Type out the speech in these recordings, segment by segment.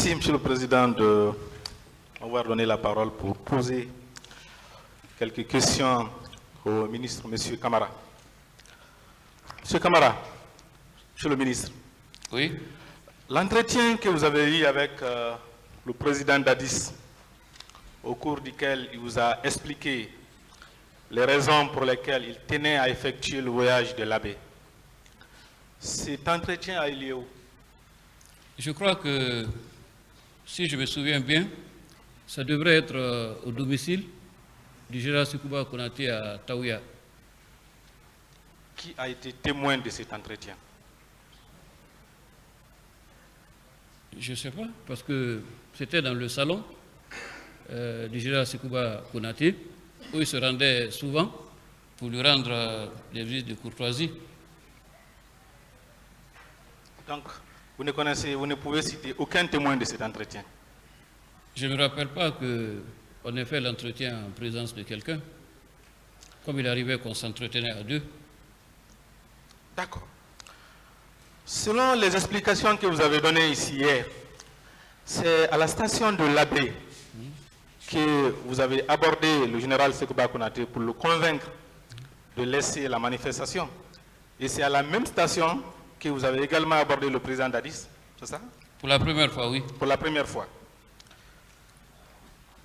Merci, Monsieur le Président, de m'avoir donné la parole pour poser quelques questions au ministre, Monsieur Camara. Monsieur Camara, Monsieur le ministre. Oui. L'entretien que vous avez eu avec le président d'Addis, au cours duquel il vous a expliqué les raisons pour lesquelles il tenait à effectuer le voyage de l'abbé, cet entretien a eu lieu où? Je crois que, si je me souviens bien, ça devrait être au domicile du général Sékouba Konaté à Taouya. Qui a été témoin de cet entretien? Je ne sais pas, parce que c'était dans le salon du général Sékouba Konaté, où il se rendait souvent pour lui rendre des visites de courtoisie. Donc, vous ne pouvez citer aucun témoin de cet entretien? Je ne me rappelle pas qu'on ait fait l'entretien en présence de quelqu'un, comme il arrivait qu'on s'entretenait à deux. D'accord. Selon les explications que vous avez données ici hier, c'est à la station de l'Abbé que vous avez abordé le général Sékouba Konaté pour le convaincre de laisser la manifestation. Et c'est à la même station que vous avez également abordé le président d'Addis, c'est ça? Pour la première fois, oui. Pour la première fois.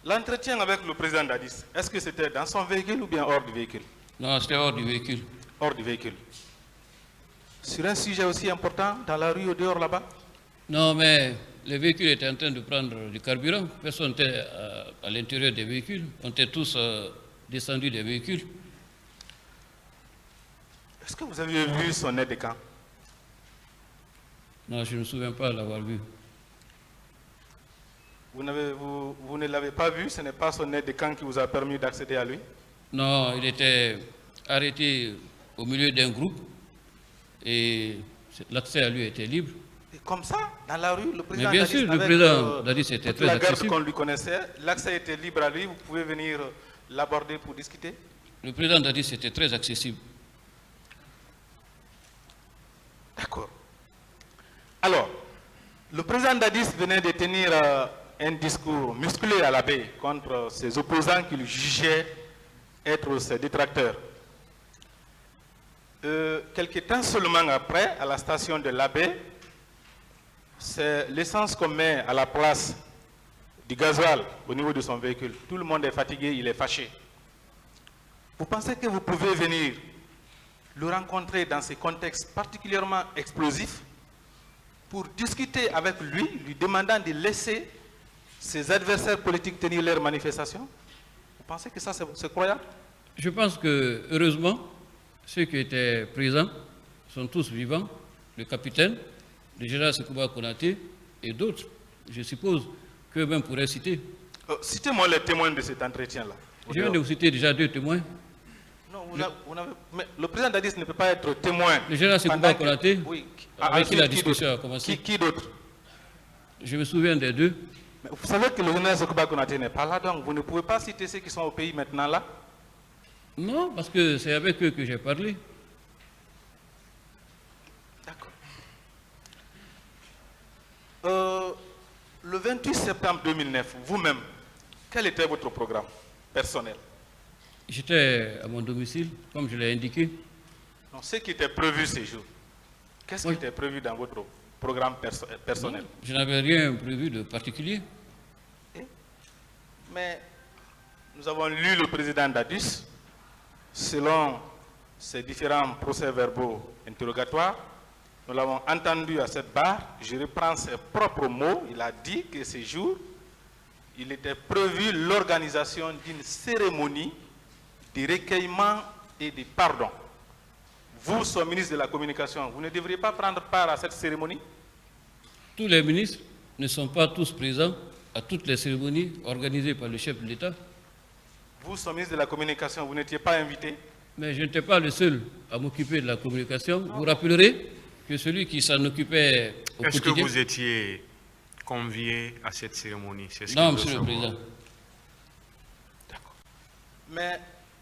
L'entretien avec le président d'Addis, est-ce que c'était dans son véhicule ou bien hors du véhicule? Non, c'était hors du véhicule. Hors du véhicule. Sur un sujet aussi important, dans la rue au dehors là-bas? Non, mais les véhicules étaient en train de prendre du carburant. Personne n'était à l'intérieur des véhicules. On était tous descendus des véhicules. Est-ce que vous avez vu son aide de camp? Non, je ne me souviens pas l'avoir vu. Vous ne l'avez pas vu? Ce n'est pas son aide de camp qui vous a permis d'accéder à lui? Non, il était arrêté au milieu d'un groupe et l'accès à lui était libre. Et comme ça, dans la rue, le président Mais bien sûr, le président d'Addis était très la garde accessible. qu'on lui connaissait, l'accès était libre à lui, vous pouvez venir l'aborder pour discuter? Le président d'Addis était très accessible. D'accord. Alors, le président d'Addis venait de tenir un discours musclé à l'abbé contre ses opposants qu'il jugeait être ses détracteurs. Quelques temps seulement après, à la station de l'abbé, c'est l'essence qu'on met à la place du gasoil au niveau de son véhicule. Tout le monde est fatigué, il est fâché. Vous pensez que vous pouvez venir le rencontrer dans ces contextes particulièrement explosifs pour discuter avec lui, lui demandant de laisser ses adversaires politiques tenir leur manifestation? Vous pensez que ça c'est croyable? Je pense que, heureusement, ceux qui étaient présents sont tous vivants. Le capitaine, le général Sékouba Konaté et d'autres, je suppose, qu'eux-mêmes pourraient citer. Citez-moi les témoins de cet entretien-là. Je viens de vous citer déjà deux témoins. Non, mais le président d'Addis ne peut pas être témoin. Le général Sékouba Konaté, oui, avec qui la discussion a commencé. Qui d'autre? Je me souviens des deux. Mais vous savez que le général Sékouba Konaté n'est pas là, donc vous ne pouvez pas citer ceux qui sont au pays maintenant là? Non, parce que c'est avec eux que j'ai parlé. D'accord. Le 28 septembre 2009, vous-même, quel était votre programme personnel? J'étais à mon domicile, comme je l'ai indiqué. Non, ce qui était prévu ces jours, qu'est-ce qui était prévu dans votre programme personnel? Non, je n'avais rien prévu de particulier. Mais nous avons lu le président d'Addis, selon ses différents procès-verbaux interrogatoires. Nous l'avons entendu à cette barre, je reprends ses propres mots, il a dit que ce jour, il était prévu l'organisation d'une cérémonie de recueillement et de pardon. Vous, son ministre de la Communication, vous ne devriez pas prendre part à cette cérémonie? Tous les ministres ne sont pas tous présents à toutes les cérémonies organisées par le chef de l'État. Vous, son ministre de la Communication, vous n'étiez pas invité? Mais je n'étais pas le seul à m'occuper de la communication. Vous rappellerez que celui qui s'en occupait au quotidien... Est-ce que vous étiez convié à cette cérémonie? Non, Monsieur le Président. D'accord. Mais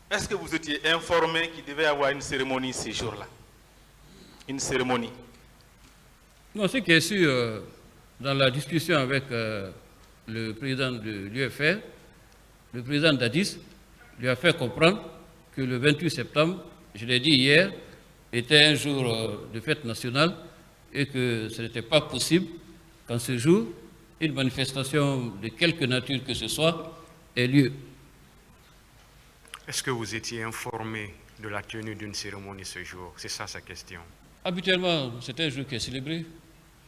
est-ce que vous étiez informé qu'il devait y avoir une cérémonie ces jours-là? Une cérémonie? Non, ce qui est sûr, dans la discussion avec le président de l'UFR, le président d'Addis lui a fait comprendre que le 28 septembre, je l'ai dit hier, était un jour de fête nationale et que ce n'était pas possible qu'en ce jour, une manifestation de quelque nature que ce soit ait lieu. Est-ce que vous étiez informé de la tenue d'une cérémonie ce jour? C'est ça sa question. Habituellement, c'est un jour qui est célébré.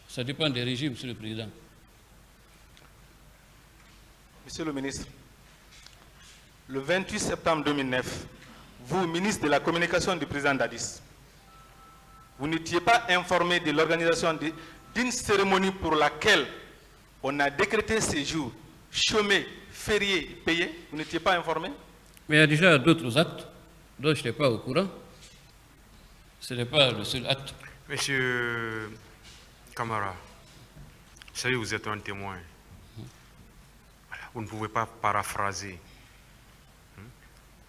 Ça dépend des régimes, Monsieur le Président. Monsieur le ministre, le 28 septembre 2009, vous, ministre de la Communication du président d'Addis, vous n'étiez pas informé de l'organisation d'une cérémonie pour laquelle on a décrété ces jours chômés, fériés, payés. Vous n'étiez pas informé? Mais il y a déjà d'autres actes dont je n'étais pas au courant. Ce n'est pas le seul acte. Monsieur Camara, vous savez, vous êtes un témoin. Voilà, vous ne pouvez pas paraphraser.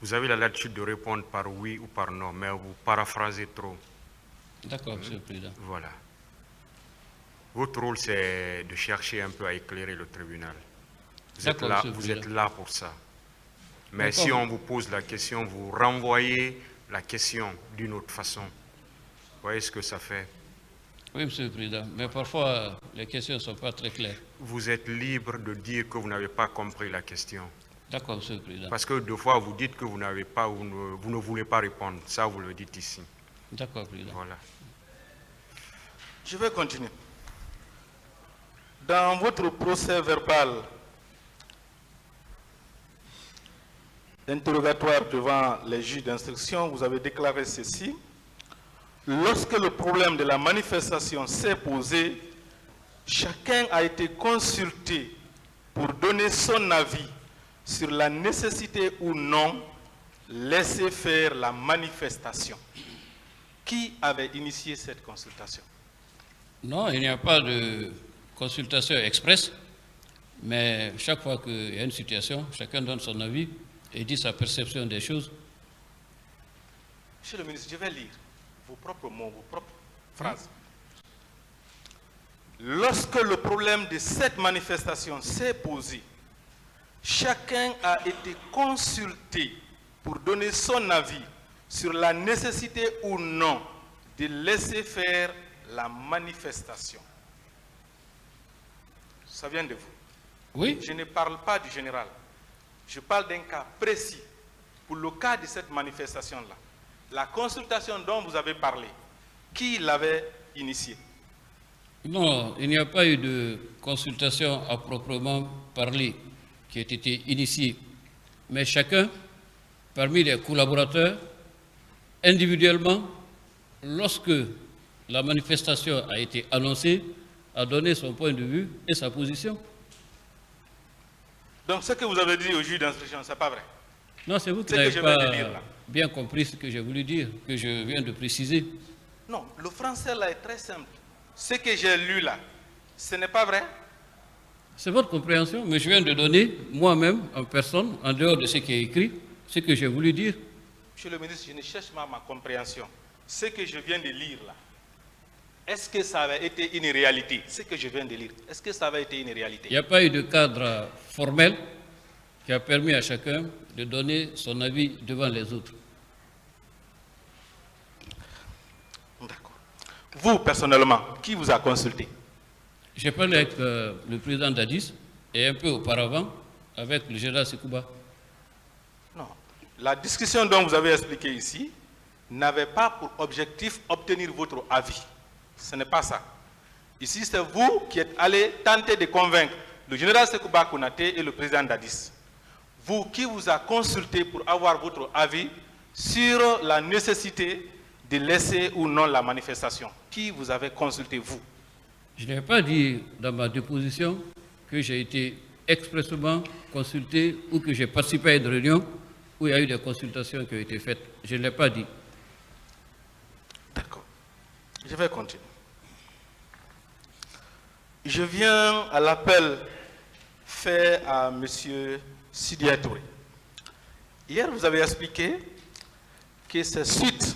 Vous avez la latitude de répondre par oui ou par non, mais vous paraphrasez trop. D'accord, Monsieur le Président. Voilà. Votre rôle, c'est de chercher un peu à éclairer le tribunal. Vous êtes là pour ça. Mais si on vous pose la question, vous renvoyez la question d'une autre façon. Vous voyez ce que ça fait? Oui, Monsieur le Président, mais parfois les questions ne sont pas très claires. Vous êtes libre de dire que vous n'avez pas compris la question. D'accord, Monsieur le Président. Parce que deux fois, vous dites que vous n'avez pas, vous ne voulez pas répondre. Ça, vous le dites ici. D'accord, Président. Voilà. Je vais continuer. Dans votre procès verbal d'interrogatoire devant les juges d'instruction, vous avez déclaré ceci. Lorsque le problème de la manifestation s'est posé, chacun a été consulté pour donner son avis sur la nécessité ou non laisser faire la manifestation. Qui avait initié cette consultation? Non, il n'y a pas de consultation express, mais chaque fois qu'il y a une situation, chacun donne son avis et dit sa perception des choses. Monsieur le ministre, je vais lire vos propres mots, vos propres phrases. Lorsque le problème de cette manifestation s'est posé, chacun a été consulté pour donner son avis sur la nécessité ou non de laisser faire la manifestation. Ça vient de vous. Oui. Je ne parle pas du général. Je parle d'un cas précis. Pour le cas de cette manifestation-là, la consultation dont vous avez parlé, qui l'avait initiée? Non, il n'y a pas eu de consultation à proprement parler qui ait été initiée. Mais chacun, parmi les collaborateurs, individuellement, lorsque la manifestation a été annoncée, a donné son point de vue et sa position. Donc ce que vous avez dit au juge d'instruction, ce n'est pas vrai? Non, c'est vous qui n'avez pas bien compris ce que j'ai voulu dire, que je viens de préciser. Non, le français là est très simple. Ce que j'ai lu là, ce n'est pas vrai? C'est votre compréhension, mais je viens de donner moi-même, en personne, en dehors de ce qui est écrit, ce que j'ai voulu dire. Monsieur le ministre, je ne cherche pas ma compréhension. Ce que je viens de lire là, est-ce que ça avait été une réalité? Ce que je viens de lire, est-ce que ça avait été une réalité? Il n'y a pas eu de cadre formel qui a permis à chacun de donner son avis devant les autres. D'accord. Vous, personnellement, qui vous a consulté? J'ai parlé avec le président d'Addis et un peu auparavant avec le général Sekouba. Non. La discussion dont vous avez expliqué ici n'avait pas pour objectif obtenir votre avis. Ce n'est pas ça. Ici, c'est vous qui êtes allé tenter de convaincre le général Sekouba Konaté et le président d'Addis. Vous qui vous a consulté pour avoir votre avis sur la nécessité de laisser ou non la manifestation. Qui vous avez consulté, vous? Je n'ai pas dit dans ma déposition que j'ai été expressément consulté ou que j'ai participé à une réunion où il y a eu des consultations qui ont été faites. Je ne l'ai pas dit. D'accord. Je vais continuer. Je viens à l'appel fait à M. Sidya Touré. Hier, vous avez expliqué que c'est suite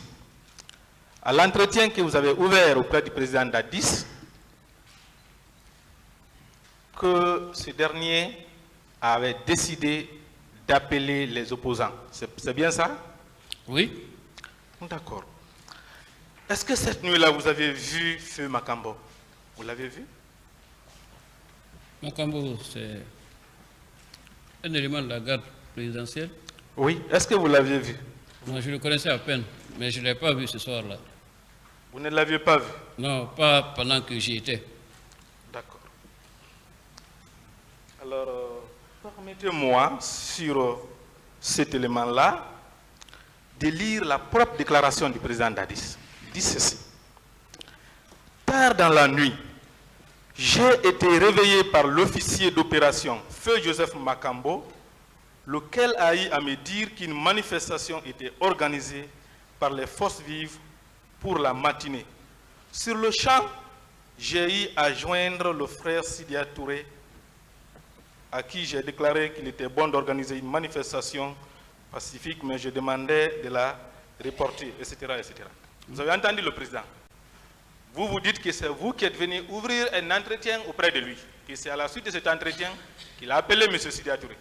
à l'entretien que vous avez ouvert auprès du président d'Addis que ce dernier avait décidé d'appeler les opposants. C'est bien ça? Oui. D'accord. Est-ce que cette nuit-là, vous avez vu Feu Makambo? Vous l'avez vu? Makambo, c'est un élément de la garde présidentielle. Oui. Est-ce que vous l'aviez vu? Moi, je le connaissais à peine, mais je ne l'ai pas vu ce soir-là. Vous ne l'aviez pas vu? Non, pas pendant que j'y étais. D'accord. Alors, permettez-moi, sur cet élément-là, de lire la propre déclaration du président Dadis. Il dit ceci. Tard dans la nuit, j'ai été réveillé par l'officier d'opération Feu Joseph Makambo, lequel a eu à me dire qu'une manifestation était organisée par les forces vives pour la matinée. Sur le champ, j'ai eu à joindre le frère Sidia Touré, à qui j'ai déclaré qu'il était bon d'organiser une manifestation pacifique, mais je demandais de la reporter, etc., etc. Vous avez entendu le président. Vous vous dites que c'est vous qui êtes venu ouvrir un entretien auprès de lui, que c'est à la suite de cet entretien qu'il a appelé M. Sidia Touré.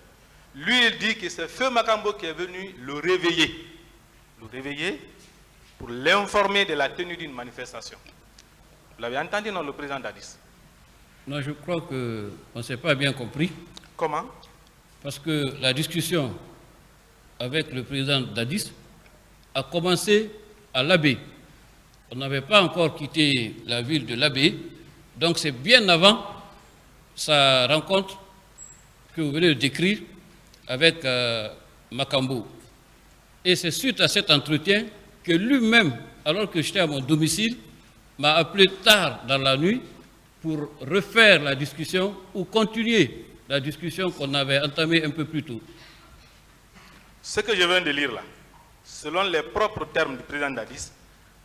Lui, il dit que c'est Feu Makambo qui est venu le réveiller pour l'informer de la tenue d'une manifestation. Vous l'avez entendu, non, le président Dadis? Non, je crois qu'on ne s'est pas bien compris. Comment? Parce que la discussion avec le président Dadis a commencé à l'Abbé. On n'avait pas encore quitté la ville de l'Abbé, donc c'est bien avant sa rencontre que vous venez de décrire avec Makambo. Et c'est suite à cet entretien que lui-même, alors que j'étais à mon domicile, m'a appelé tard dans la nuit pour refaire la discussion ou continuer la discussion qu'on avait entamée un peu plus tôt. Ce que je viens de lire là, selon les propres termes du président Dadis,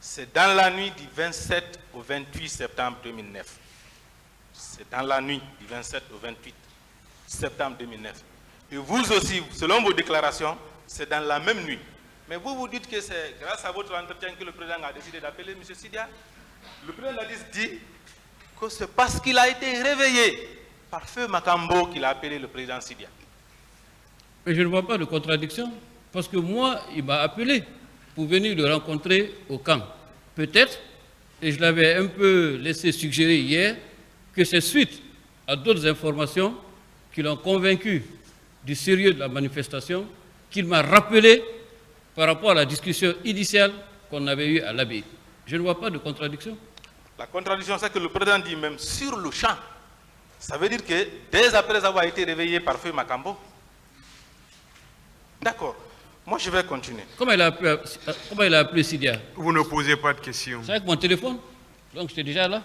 c'est dans la nuit du 27 au 28 septembre 2009. C'est dans la nuit du 27 au 28 septembre 2009. Et vous aussi, selon vos déclarations, c'est dans la même nuit. Mais vous vous dites que c'est grâce à votre entretien que le président a décidé d'appeler M. Sidia. Le président Dadis dit que c'est parce qu'il a été réveillé par Feu Makambo qu'il a appelé le président Sidia. Mais je ne vois pas de contradiction, parce que moi, il m'a appelé pour venir le rencontrer au camp. Peut-être, et je l'avais un peu laissé suggérer hier, que c'est suite à d'autres informations qui l'ont convaincu du sérieux de la manifestation, qu'il m'a rappelé par rapport à la discussion initiale qu'on avait eue à l'Abbé. Je ne vois pas de contradiction. La contradiction, c'est que le président dit même sur le champ. Ça veut dire que dès après avoir été réveillé par Feu Makambo. D'accord. Moi, je vais continuer. Comment il a appelé Sidia? Vous ne posez pas de questions. C'est avec mon téléphone. Donc, j'étais déjà là.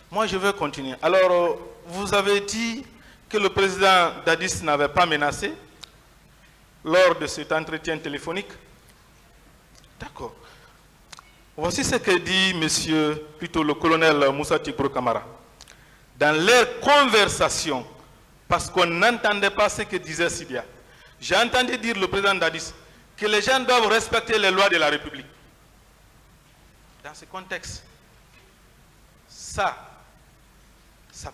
Moi, je vais continuer. Alors, vous avez dit que le président Dadis n'avait pas menacé lors de cet entretien téléphonique. D'accord. Voici ce que dit plutôt le colonel Moussa Tigrou Kamara. Dans leur conversation, parce qu'on n'entendait pas ce que disait Sidia, j'ai entendu dire le président Dadis que les gens doivent respecter les lois de la République. Dans ce contexte, ça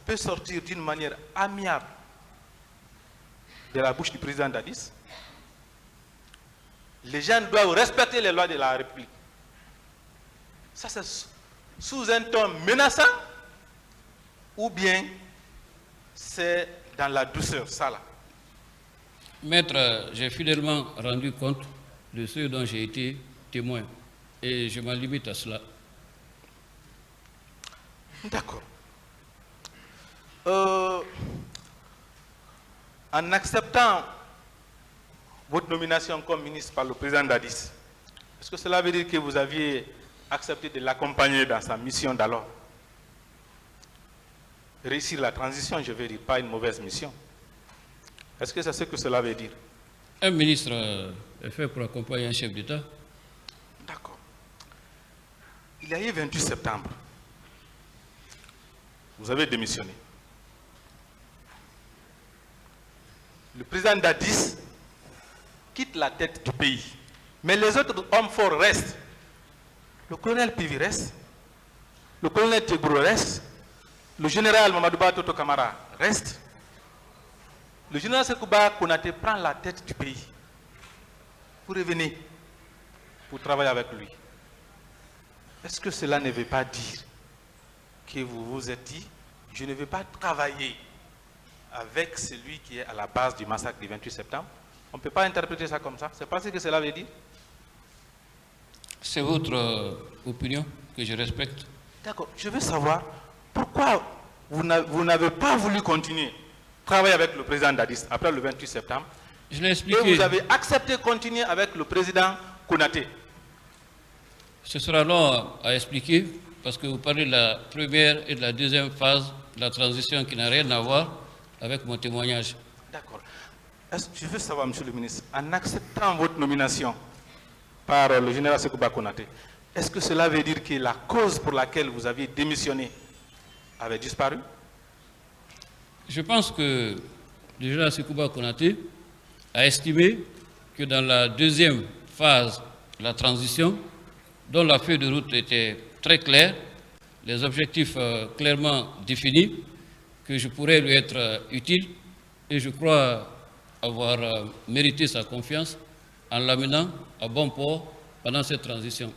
peut sortir d'une manière amiable de la bouche du président Dadis. Les gens doivent respecter les lois de la République. Ça, c'est sous un ton menaçant ou bien c'est dans la douceur, ça là. Maître, j'ai fidèlement rendu compte de ce dont j'ai été témoin et je m'en limite à cela. D'accord. En acceptant votre nomination comme ministre par le président Dadis, est-ce que cela veut dire que vous aviez accepté de l'accompagner dans sa mission d'alors? Réussir la transition, je veux dire, pas une mauvaise mission. Est-ce que c'est ce que cela veut dire? Un ministre est fait pour accompagner un chef d'État. D'accord. Il y a eu 28 septembre. Vous avez démissionné. Le président Dadis quitte la tête du pays. Mais les autres hommes forts restent. Le colonel Pivi reste. Le colonel Tigrou reste. Le général Mamadou Toto Kamara reste. le général Sekouba Konaté prend la tête du pays. Vous revenez pour travailler avec lui. Est-ce que cela ne veut pas dire que vous vous êtes dit, je ne veux pas travailler avec celui qui est à la base du massacre du 28 septembre? On ne peut pas interpréter ça comme ça. C'est pas ce que cela veut dire. C'est votre opinion que je respecte. D'accord. Je veux savoir pourquoi vous n'avez pas voulu continuer à travailler avec le président Dadis après le 28 septembre. Je l'ai expliqué. Et vous avez accepté de continuer avec le président Konaté. Ce sera long à expliquer parce que vous parlez de la première et de la deuxième phase de la transition qui n'a rien à voir avec mon témoignage. D'accord. Je veux savoir, monsieur le ministre, en acceptant votre nomination par le général Sekouba Konaté, est-ce que cela veut dire que la cause pour laquelle vous aviez démissionné avait disparu? Je pense que le général Sekouba Konaté a estimé que dans la deuxième phase de la transition, dont la feuille de route était très claire, les objectifs clairement définis, que je pourrais lui être utile et je crois avoir mérité sa confiance en l'amenant à bon port pendant cette transition.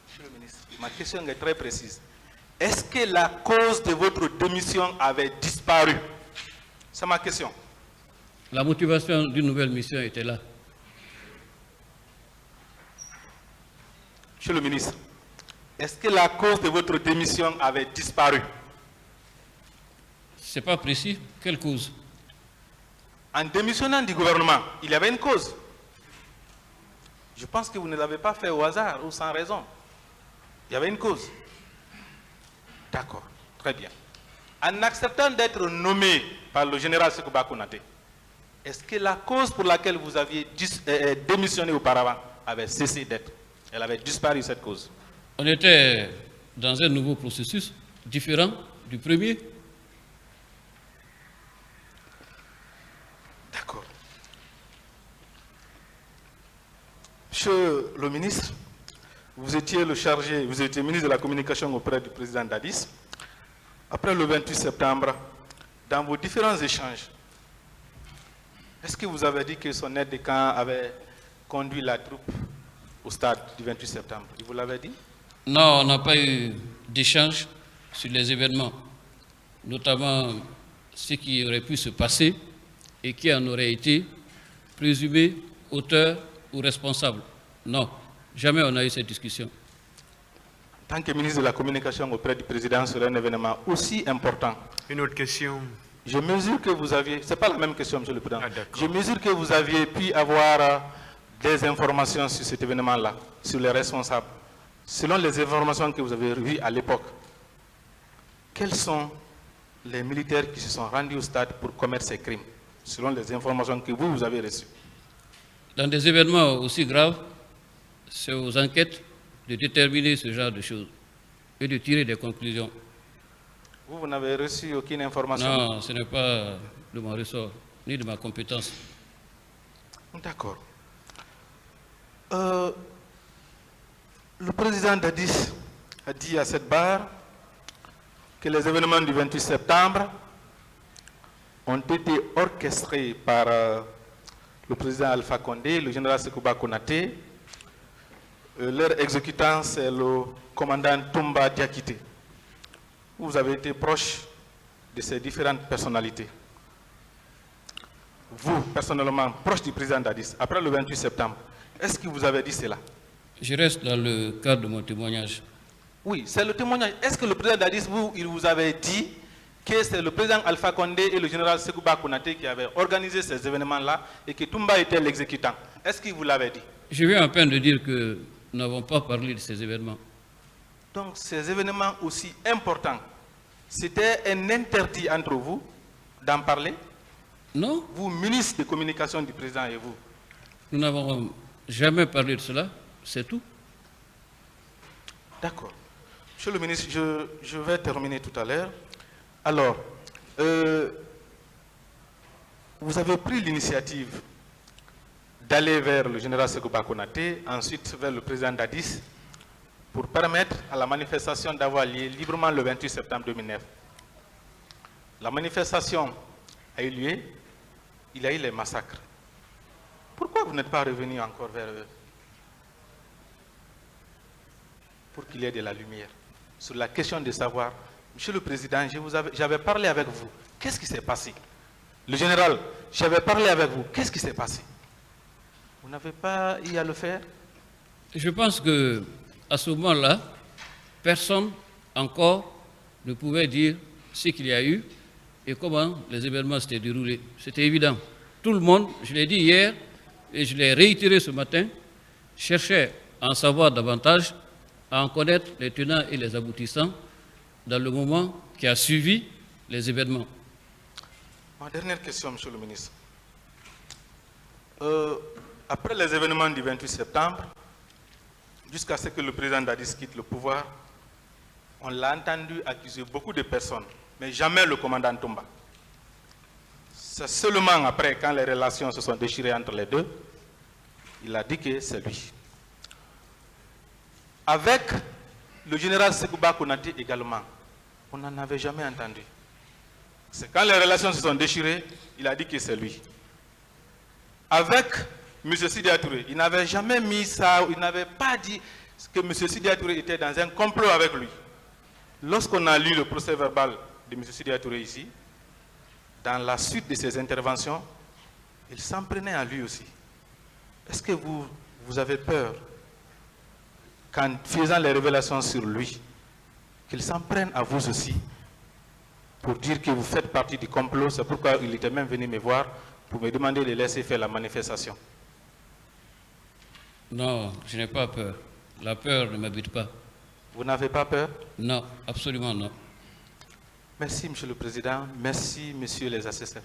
Monsieur le ministre, ma question est très précise. Est-ce que la cause de votre démission avait disparu? C'est ma question. La motivation d'une nouvelle mission était là. Monsieur le ministre, est-ce que la cause de votre démission avait disparu? Ce n'est pas précis. Quelle cause? En démissionnant du gouvernement, il y avait une cause. Je pense que vous ne l'avez pas fait au hasard ou sans raison. Il y avait une cause. D'accord, très bien. En acceptant d'être nommé par le général Sekouba Konaté, est-ce que la cause pour laquelle vous aviez démissionné auparavant avait cessé d'être? Elle avait disparu, cette cause? On était dans un nouveau processus différent du premier. D'accord. Monsieur le ministre, vous étiez ministre de la communication auprès du président Dadis. Après le 28 septembre, dans vos différents échanges, est-ce que vous avez dit que son aide de camp avait conduit la troupe au stade du 28 septembre? Il vous l'avait dit? Non, on n'a pas eu d'échange sur les événements, notamment ce qui aurait pu se passer et qui en aurait été présumé auteur ou responsable. Non, jamais on a eu cette discussion. En tant que ministre de la communication auprès du président sur un événement aussi important. Une autre question. Je mesure que vous aviez, ce n'est pas la même question, monsieur le président. Je mesure que vous aviez pu avoir des informations sur cet événement-là, sur les responsables. Selon les informations que vous avez vues à l'époque, quels sont les militaires qui se sont rendus au stade pour commettre ces crimes, selon les informations que vous avez reçues? Dans des événements aussi graves, c'est aux enquêtes de déterminer ce genre de choses et de tirer des conclusions. Vous n'avez reçu aucune information? Non, ce n'est pas de mon ressort, ni de ma compétence. D'accord. Le président Dadis a dit à cette barre que les événements du 28 septembre ont été orchestrés par le président Alpha Condé, le général Sekouba Konaté. Leur exécutant, c'est le commandant Toumba Diakité. Vous avez été proche de ces différentes personnalités. Vous, personnellement, proche du président Dadis, après le 28 septembre, est-ce que vous avez dit cela? Je reste dans le cadre de mon témoignage. Oui, c'est le témoignage. Est-ce que le président Dadis, il vous avait dit que c'est le président Alpha Condé et le général Sekouba Konaté qui avaient organisé ces événements-là et que Toumba était l'exécutant? Est-ce qu'il vous l'avait dit? Je viens à peine de dire que nous n'avons pas parlé de ces événements. Donc, ces événements aussi importants, c'était un interdit entre vous d'en parler? Non. Vous, ministre de communication du président et vous? Nous n'avons jamais parlé de cela, c'est tout. D'accord. Monsieur le ministre, je vais terminer tout à l'heure. Alors, vous avez pris l'initiative d'aller vers le général Sekouba Konaté, ensuite vers le président Dadis, pour permettre à la manifestation d'avoir lieu librement le 28 septembre 2009. La manifestation a eu lieu il y a eu les massacres. Pourquoi vous n'êtes pas revenu encore vers eux pour qu'il y ait de la lumière sur la question de savoir, Monsieur le Président, j'avais parlé avec vous, qu'est-ce qui s'est passé? Le général, j'avais parlé avec vous, qu'est-ce qui s'est passé? Vous n'avez pas eu à le faire? Je pense qu'à ce moment-là, personne encore ne pouvait dire ce qu'il y a eu et comment les événements s'étaient déroulés. C'était évident. Tout le monde, je l'ai dit hier et je l'ai réitéré ce matin, cherchait à en savoir davantage, à en connaître les tenants et les aboutissants dans le moment qui a suivi les événements. Ma dernière question, Monsieur le ministre. Après les événements du 28 septembre, jusqu'à ce que le président Dadis quitte le pouvoir, on l'a entendu accuser beaucoup de personnes, mais jamais le commandant Toumba. C'est seulement après, quand les relations se sont déchirées entre les deux, il a dit que c'est lui. Avec le général Sekouba Konaté également, on n'en avait jamais entendu. C'est quand les relations se sont déchirées, il a dit que c'est lui. Avec M. Sidi Touré, il n'avait jamais mis ça, il n'avait pas dit que M. Sidi Touré était dans un complot avec lui. Lorsqu'on a lu le procès verbal de M. Sidi Touré ici, dans la suite de ses interventions, il s'en prenait à lui aussi. Est-ce que vous avez peur, qu'en faisant les révélations sur lui, qu'il s'en prenne à vous aussi, pour dire que vous faites partie du complot? C'est pourquoi il était même venu me voir pour me demander de laisser faire la manifestation. Non, je n'ai pas peur. La peur ne m'habite pas. Vous n'avez pas peur? Non, absolument non. Merci, Monsieur le Président. Merci, Messieurs les assesseurs.